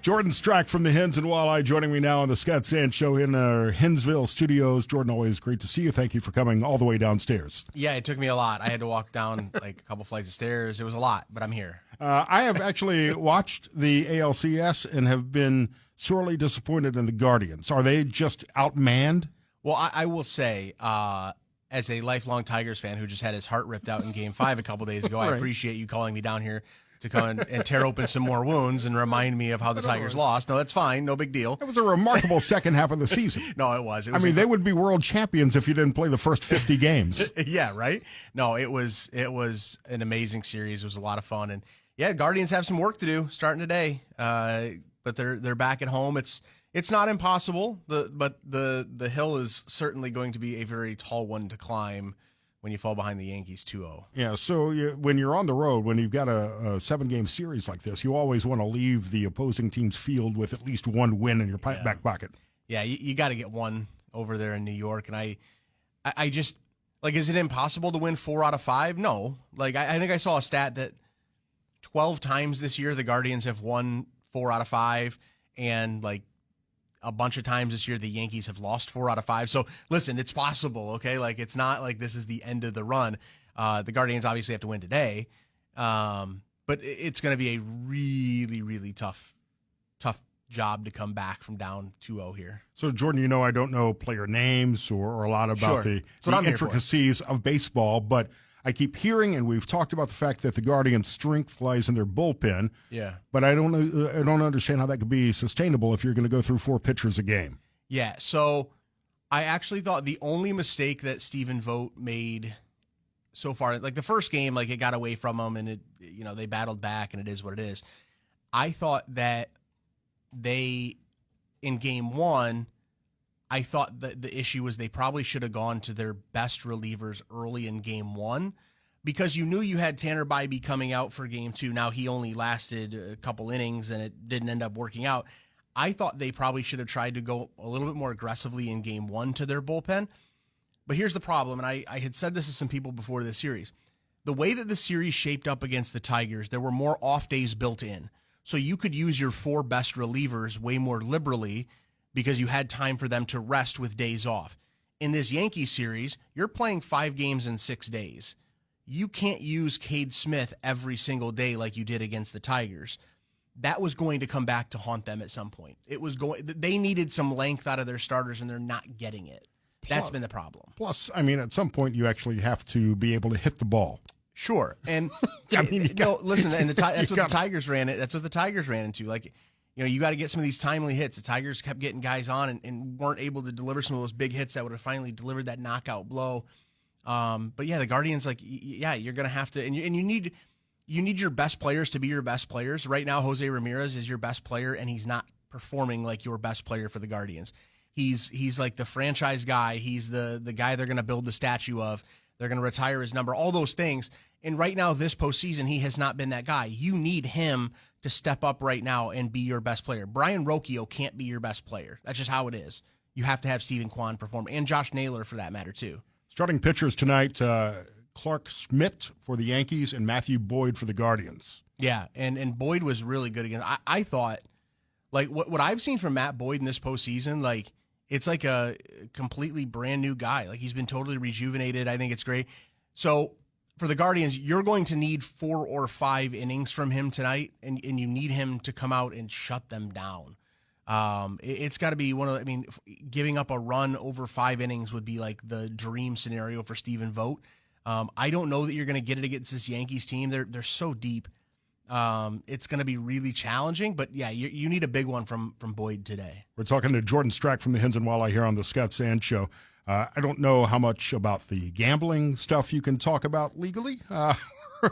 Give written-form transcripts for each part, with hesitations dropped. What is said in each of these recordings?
Jordan Strack from the Hens and Walleye joining me now on the Scott Sand Show in our Hensville studios. Jordan, always great to see you. Thank you for coming all the way downstairs. Yeah, it took me a lot. I had to walk down like a couple flights of stairs. It was a lot, but I'm here. I have actually watched the ALCS and have been sorely disappointed in the Guardians. Are they just outmanned? Well, I will say, as a lifelong Tigers fan who just had his heart ripped out in Game 5 a couple days ago, Right. I appreciate you calling me down here to come and tear open some more wounds and remind me of how the Tigers lost. No, that's fine. No big deal. It was a remarkable second half of the season. No, it was. They would be world champions if you didn't play the first 50 games. Yeah, right? No, it was an amazing series. It was a lot of fun. And, yeah, Guardians have some work to do starting today. But they're back at home. It's not impossible, but the hill is certainly going to be a very tall one to climb when you fall behind the Yankees 2-0. Yeah, so when you're on the road, when you've got a 7-game series like this, you always want to leave the opposing team's field with at least one win in your back pocket. Yeah, you got to get one over there in New York. And I just, like, is it impossible to win 4 out of 5? No. Like, I think I saw a stat that 12 times this year the Guardians have won 4 out of 5, and, like, a bunch of times this year the Yankees have lost 4 out of 5. So listen, it's possible, okay? Like, it's not like this is the end of the run. The Guardians obviously have to win today, but it's going to be a really, really tough job to come back from down 2-0 here. So Jordan, I don't know player names or a lot about the intricacies of baseball, but I keep hearing, and we've talked about the fact that the Guardians' strength lies in their bullpen. Yeah. But I don't understand how that could be sustainable if you're going to go through 4 pitchers a game. Yeah. So I actually thought the only mistake that Stephen Vogt made so far, like the first game, like it got away from him, and they battled back, and it is what it is. I thought that in Game 1. I thought that the issue was they probably should have gone to their best relievers early in Game 1, because you knew you had Tanner Bybee coming out for Game 2. Now, he only lasted a couple innings, and it didn't end up working out. I thought they probably should have tried to go a little bit more aggressively in Game 1 to their bullpen. But here's the problem, and I had said this to some people before this series. The way that the series shaped up against the Tigers, there were more off days built in. So you could use your 4 best relievers way more liberally, because you had time for them to rest with days off. In this Yankees series, you're playing 5 games in 6 days. You can't use Cade Smith every single day like you did against the Tigers. That was going to come back to haunt them at some point. They needed some length out of their starters, and they're not getting it. That's been the problem. Plus, at some point you actually have to be able to hit the ball. Sure, and listen, and that's what the Tigers ran. That's what the Tigers ran into. Like, you got to get some of these timely hits. The Tigers kept getting guys on and weren't able to deliver some of those big hits that would have finally delivered that knockout blow. But yeah, the Guardians, you're going to have to, and you need your best players to be your best players. Right now, Jose Ramirez is your best player, and he's not performing like your best player for the Guardians. He's like the franchise guy. He's the guy they're going to build the statue of. They're going to retire his number, all those things. And right now, this postseason, he has not been that guy. You need him to step up right now and be your best player. Brian Rocchio can't be your best player. That's just how it is. You have to have Stephen Kwan perform, and Josh Naylor for that matter, too. Starting pitchers tonight, Clark Schmidt for the Yankees and Matthew Boyd for the Guardians. Yeah, and Boyd was really good again. I thought, like, what I've seen from Matt Boyd in this postseason, like, it's like a completely brand new guy. Like, he's been totally rejuvenated. I think it's great. So for the Guardians, you're going to need 4 or 5 innings from him tonight, and you need him to come out and shut them down. It's got to be giving up a run over 5 innings would be like the dream scenario for Stephen Vogt. I don't know that you're going to get it against this Yankees team. They're so deep. It's going to be really challenging, but yeah, you need a big one from Boyd today. We're talking to Jordan Strack from the Hens and Walleye here on the Scott Sand Show. I don't know how much about the gambling stuff you can talk about legally,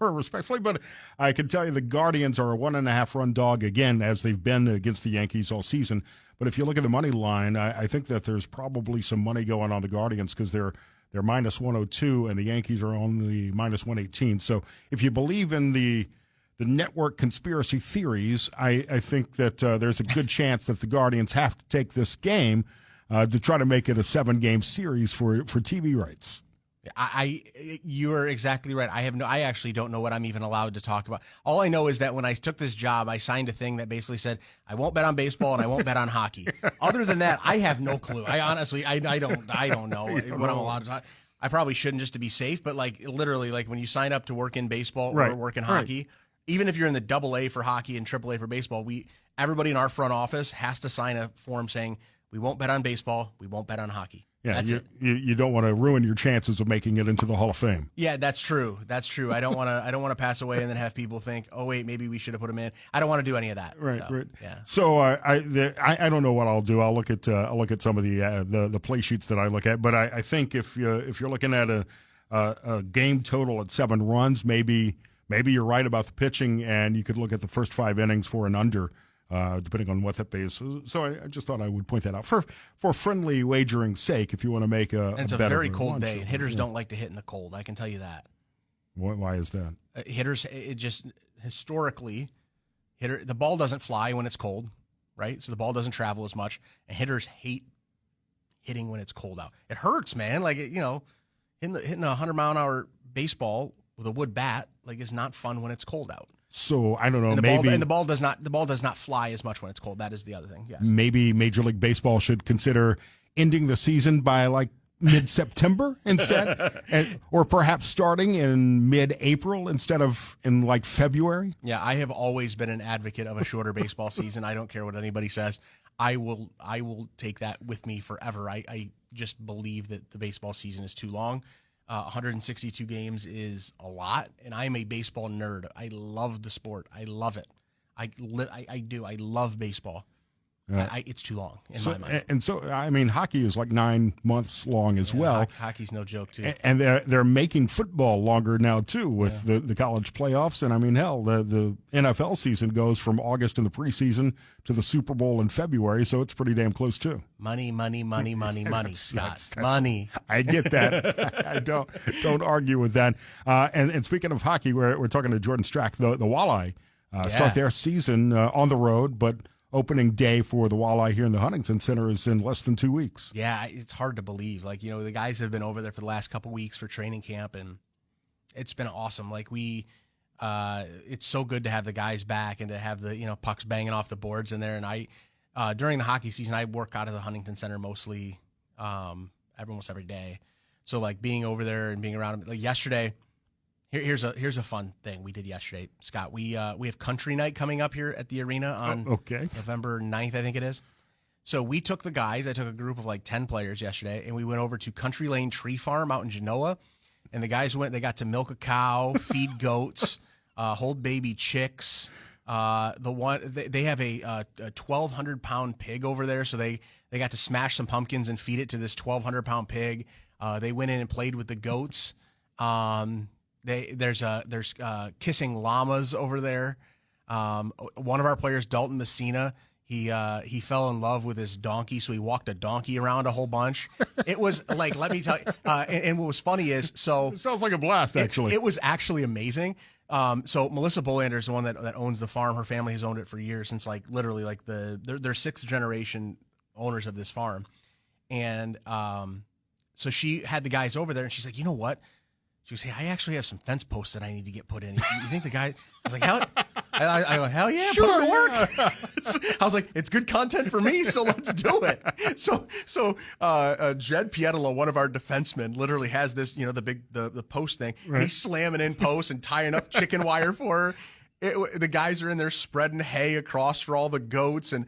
respectfully, but I can tell you the Guardians are a 1.5-run dog again, as they've been against the Yankees all season. But if you look at the money line, I think that there's probably some money going on the Guardians because they're minus 102 and the Yankees are only minus 118. So if you believe in the network conspiracy theories, I think that there's a good chance that the Guardians have to take this game to try to make it a 7-game series for TV rights. You're exactly right. I actually don't know what I'm even allowed to talk about. All I know is that when I took this job, I signed a thing that basically said I won't bet on baseball and I won't bet on hockey. Other than that, I have no clue. I honestly, I don't know what I'm allowed to talk. I probably shouldn't, just to be safe, but like literally, like when you sign up to work in baseball or work in hockey, even if you're in the AA for hockey and AAA for baseball, everybody in our front office has to sign a form saying we won't bet on baseball, we won't bet on hockey. Yeah, you don't want to ruin your chances of making it into the Hall of Fame. Yeah, that's true. That's true. I don't want to pass away and then have people think, oh wait, maybe we should have put him in. I don't want to do any of that. Right, so, right. Yeah. So I don't know what I'll do. I'll look at some of the play sheets that I look at. But I think if you're looking at a game total at 7 runs, maybe you're right about the pitching, and you could look at the first 5 innings for an under. Depending on what that pays. So I just thought I would point that out for friendly wagering's sake. If you want to make it's a very cold day. Hitters don't like to hit in the cold. I can tell you that. Why is that? Hitters, it just historically, the ball doesn't fly when it's cold, right? So the ball doesn't travel as much, and hitters hate hitting when it's cold out. It hurts, man. Like hitting a 100-mile-an-hour baseball with a wood bat is not fun when it's cold out. So I don't know. The ball does not fly as much when it's cold. That is the other thing. Yes. Maybe Major League Baseball should consider ending the season by mid-September instead, or perhaps starting in mid-April instead of in February. Yeah, I have always been an advocate of a shorter baseball season. I don't care what anybody says. I will take that with me forever. I just believe that the baseball season is too long. 162 games is a lot, and I'm a baseball nerd. I love the sport. I love it. I do. I love baseball. It's too long in my mind. And so, I mean, hockey is 9 months long as well. Hockey's no joke, too. And they're making football longer now, too, with the college playoffs. And, I mean, hell, the NFL season goes from August in the preseason to the Super Bowl in February, so it's pretty damn close, too. Money, Scott. Money. I get that. I don't argue with that. And speaking of hockey, we're talking to Jordan Strack, the Walleye. Start their season on the road, but opening day for the Walleye here in the Huntington Center is in less than 2 weeks. Yeah, it's hard to believe. The guys have been over there for the last couple weeks for training camp, and it's been awesome. It's so good to have the guys back and to have the pucks banging off the boards in there. And I during the hockey season, I work out of the Huntington Center mostly, almost every day. So being over there and being around yesterday. Here's a fun thing we did yesterday, Scott. We have country night coming up here at the arena on November 9th, I think it is. So we took the guys. I took a group of 10 players yesterday, and we went over to Country Lane Tree Farm out in Genoa. And the guys went. They got to milk a cow, feed goats, hold baby chicks. They have a 1,200-pound pig over there, so they got to smash some pumpkins and feed it to this 1,200-pound pig. They went in and played with the goats. There's kissing llamas over there. One of our players, Dalton Messina, he fell in love with his donkey, so he walked a donkey around a whole bunch. It was let me tell you. And what was funny is, it sounds like a blast. Actually, it was actually amazing. So Melissa Bolander is the one that owns the farm. Her family has owned it for years, since literally they're 6th generation owners of this farm. And so she had the guys over there, and she's like, you know what? She was saying, I actually have some fence posts that I need to get put in. You think the guy? I was like, hell, I go, hell yeah, sure, put him to work. Yeah. I was like, it's good content for me, so let's do it. So Jed Pietolo, one of our defensemen, literally has this, the post thing. Right. And he's slamming in posts and tying up chicken wire for her. The guys are in there spreading hay across for all the goats, and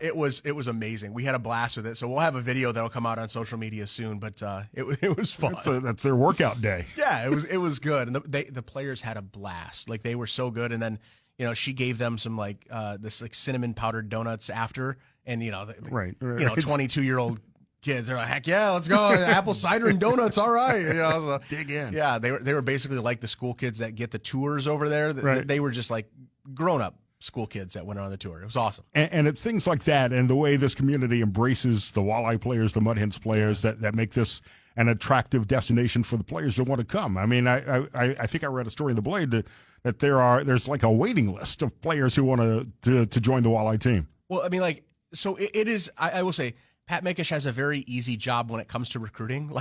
it was amazing. We had a blast with it. So we'll have a video that'll come out on social media soon, but it was fun. That's their workout day. Yeah, it was good. And the players had a blast. They were so good. And then, she gave them some this cinnamon powdered donuts after, and 22-year-old kids, they're like, heck yeah, let's go. Apple cider and donuts. All right. So, dig in. Yeah. They were basically like the school kids that get the tours over there. Right. They were just grown up school kids that went on the tour. It was awesome. And it's things like that, and the way this community embraces the Walleye players, the Mud Hens players, that make this an attractive destination for the players that want to come. I mean, I think I read a story in the Blade that there's a waiting list of players who want to join the Walleye team. Well, I mean, so it is. I will say, Pat Mickish has a very easy job when it comes to recruiting.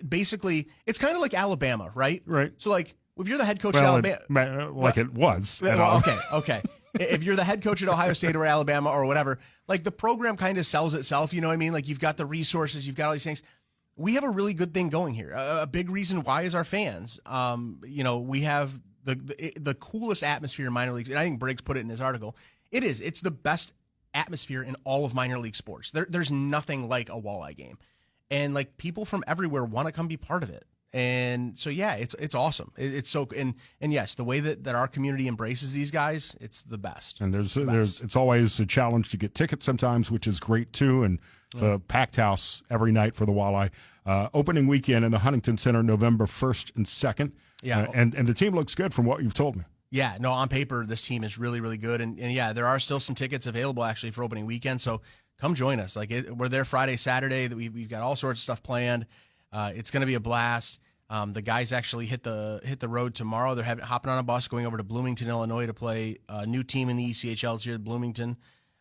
basically it's kind of like Alabama, right? Right. So like if you're the head coach at Alabama, it was. Okay. If you're the head coach at Ohio State or Alabama or whatever, like the program kind of sells itself. You know what I mean? Like you've got the resources, you've got all these things. We have a really good thing going here. A big reason why is our fans. We have the coolest atmosphere in minor leagues, and I think Briggs put it in his article. It's the best atmosphere in all of minor league sports. There's nothing like a walleye game, and like people from everywhere want to come be part of it. And so yeah, it's awesome. It's so and yes, the way that our community embraces these guys, it's the best. And it's always a challenge to get tickets sometimes, which is great too. And it's a packed house every night for the Walleye. Opening weekend in the Huntington Center, November 1st and 2nd. Yeah, and the team looks good from what you've told me. Yeah, no, on paper this team is really, really good, and yeah, there are still some tickets available actually for opening weekend. So come join us. We're there Friday, Saturday. We've got all sorts of stuff planned. It's going to be a blast. The guys actually hit the road tomorrow. They're hopping on a bus going over to Bloomington, Illinois to play a new team in the ECHL here at Bloomington.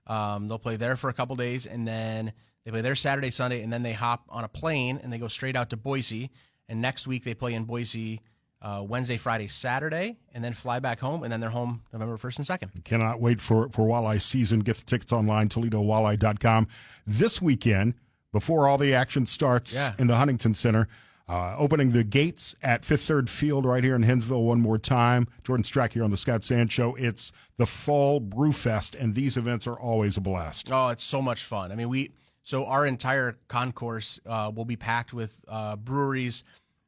They'll play there for a couple days, and then they play there Saturday, Sunday, and then they hop on a plane and they go straight out to Boise. And next week they play in Boise Wednesday, Friday, Saturday, and then fly back home, and then they're home November 1st and 2nd. Cannot wait for Walleye season. Get the tickets online, ToledoWalleye.com. This weekend, before all the action starts in the Huntington Center, opening the gates at Fifth Third Field right here in Hinsville one more time. Jordan Strack here on the Scott Sand Show. It's the Fall Brew Fest, and these events are always a blast. Oh, it's so much fun. I mean, so our entire concourse will be packed with breweries,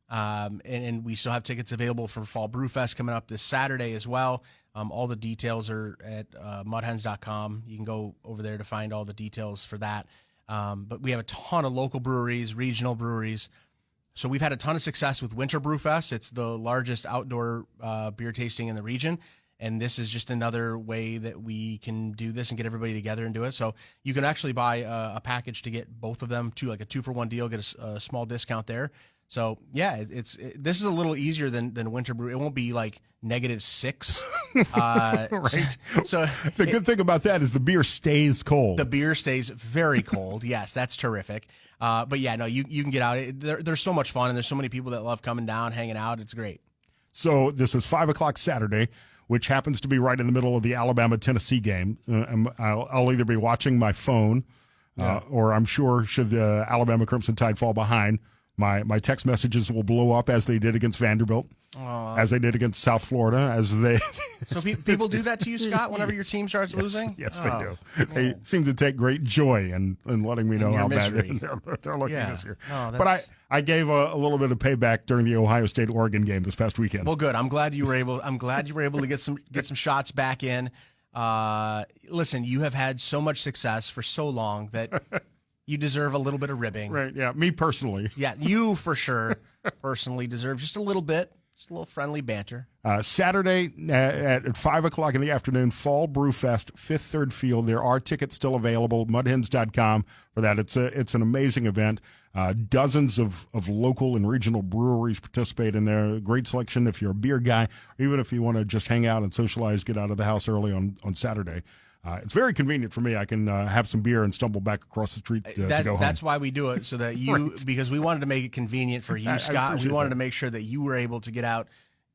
and we still have tickets available for Fall Brew Fest coming up this Saturday as well. All the details are at mudhens.com. You can go over there to find all the details for that. But we have a ton of local breweries, regional breweries. So we've had a ton of success with Winter Brew Fest. It's the largest outdoor beer tasting in the region. And this is just another way that we can do this and get everybody together and do it. So you can actually buy a package to get both of them, like a 2-for-1 deal, get a small discount there. So yeah, this is a little easier than Winter Brew. It won't be like -6. Right. So the good thing about that is the beer stays cold. The beer stays very cold. Yes, that's terrific. But yeah, no, you can get out. They're so much fun, and there's so many people that love coming down, hanging out. It's great. So this is 5 o'clock Saturday, which happens to be right in the middle of the Alabama-Tennessee game. I'll either be watching my phone, or I'm sure should the Alabama Crimson Tide fall behind, my text messages will blow up as they did against Vanderbilt, as they did against South Florida, as they. So people do that to you, Scott, whenever your team starts losing? Yes, they do. They seem to take great joy in letting me know how bad they're looking this year. But I gave a little bit of payback during the Ohio State-Oregon game this past weekend. Well, good. I'm glad you were able to get some shots back in. Listen, you have had so much success for so long that you deserve a little bit of ribbing. Right, yeah, me personally. Yeah, you for sure personally deserve just a little bit, just a little friendly banter. Saturday at 5 o'clock in the afternoon, Fall Brew Fest, Fifth Third Field. There are tickets still available, mudhens.com for that. It's an amazing event. Dozens of local and regional breweries participate in there. Great selection if you're a beer guy, or even if you want to just hang out and socialize, get out of the house early on Saturday. It's very convenient for me. I can have some beer and stumble back across the street to go home. That's why we do it, so that you, because we wanted to make it convenient for you, Scott. We wanted to make sure that you were able to get out,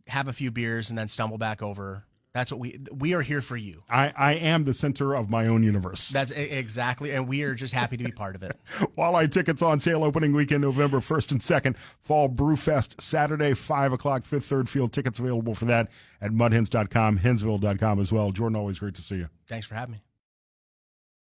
have a few beers, and then stumble back over. That's what we are here for you. I am the center of my own universe. That's exactly, and we are just happy to be part of it. Walleye tickets on sale opening weekend, November 1st and 2nd. Fall Brew Fest, Saturday, 5 o'clock, Fifth Third Field. Tickets available for that at mudhens.com, hensville.com as well. Jordan, always great to see you. Thanks for having me.